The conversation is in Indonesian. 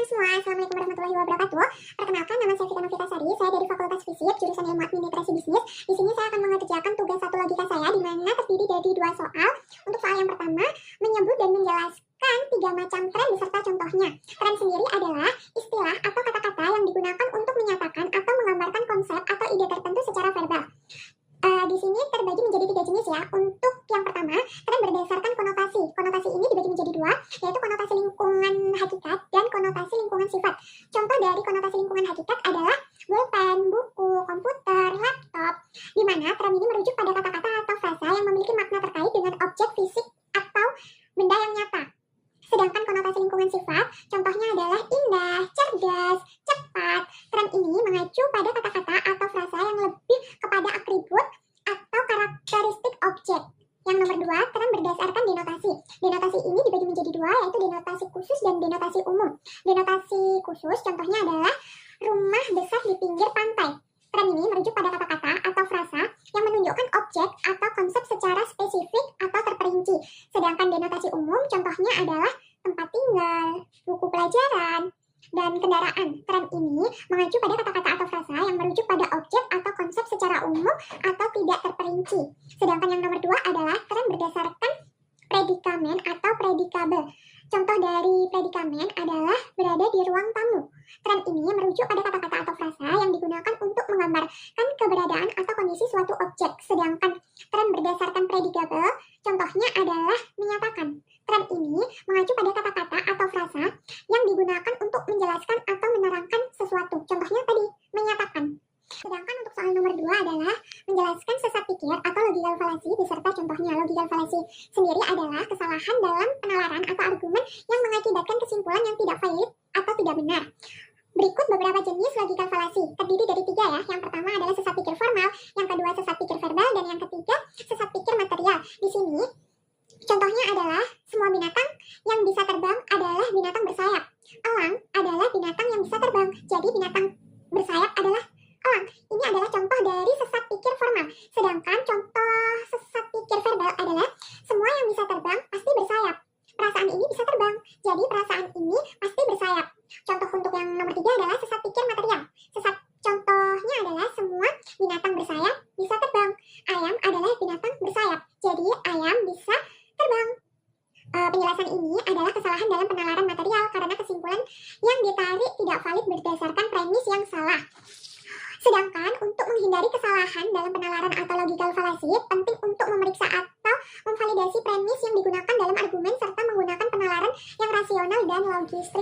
teman-teman semua, Assalamualaikum warahmatullahi wabarakatuh. Perkenalkan, nama saya Vika Novitasari, saya dari Fakultas Fisip, jurusan Ilmu Administrasi Bisnis. Di sini saya akan mengerjakan tugas satu logika saya, di mana terdiri dari 2 soal. Untuk soal yang pertama, menyebut dan menjelaskan 3 macam tren beserta contohnya. Tren sendiri adalah istilah atau kata-kata yang digunakan untuk menyatakan atau menggambarkan konsep atau ide tertentu secara verbal. Di sini terbagi menjadi 3 jenis ya. Untuk yang pertama, tren berdasarkan konotasi. Konotasi ini dibagi menjadi 2, yaitu konotasi lingkungan hakikat dan konotasi lingkungan sifat. Contoh dari konotasi lingkungan hakikat adalah pulpen, buku, komputer, laptop, di mana tren ini merujuk pada kata-kata atau frasa yang memiliki makna terkait dengan objek fisik atau benda yang nyata. Sedangkan konotasi lingkungan sifat, contohnya adalah indah, cerdas, cepat. Tren ini mengacu pada kata-kata atau frasa yang lebih kepada atribut atau karakteristik objek. Yang nomor 2, tren berdasarkan denotasi. Denotasi ini dibagi menjadi 2, yaitu denotasi khusus dan denotasi umum. Denotasi khusus contohnya adalah rumah besar di pinggir pantai. Tren ini merujuk pada kata-kata atau frasa yang menunjukkan objek atau konsep secara spesifik atau terperinci. Sedangkan denotasi umum contohnya adalah tempat tinggal, buku pelajaran, dan kendaraan. Tren ini mengacu pada kata-kata atau frasa yang merujuk pada objek atau konsep secara umum atau tidak terperinci. Sedangkan yang nomor 2 adalah tren berdasarkan predikamen atau predikabel. Contoh dari predikamen adalah berada di ruang tamu. Tren ini merujuk pada kata-kata atau frasa yang digunakan untuk menggambarkan keberadaan atau kondisi suatu objek. Sedangkan tren berdasarkan predikabel contohnya adalah menyatakan. Tren ini mengacu pada kata-kata atau frasa yang digunakan untuk menjelaskan atau menerangkan sesuatu. Contohnya tadi, menyatakan. Sedangkan untuk soal nomor 2 adalah menjelaskan sesat pikir atau logical fallacy beserta contohnya. Logical fallacy sendiri adalah kesalahan dalam penalaran atau argumen yang mengakibatkan kesimpulan yang tidak valid atau tidak benar. Berikut beberapa jenis logical fallacy. Terdiri dari 3 ya. Yang pertama adalah sesat pikir formal, yang kedua sesat pikir verbal, dan yang ketiga sesat pikir material. Di sini contohnya adalah semua binatang yang bisa terbang adalah binatang bersayap. Elang adalah binatang yang bisa terbang. Jadi binatang bersayap adalah elang. Ini adalah contoh dari sesat pikir formal. Sedangkan contoh sesat pikir verbal adalah semua yang bisa terbang pasti bersayap. Perasaan ini bisa terbang. Jadi perasaan ini pasti bersayap. Contoh untuk yang nomor 3 adalah sesat pikir material. Sesat contohnya adalah semua binatang bersayap bisa terbang. Ayam adalah binatang bersayap. Jadi ayam bisa terbang. Penjelasan ini adalah kesalahan dalam penalaran material karena kesimpulan yang ditarik tidak valid berdasarkan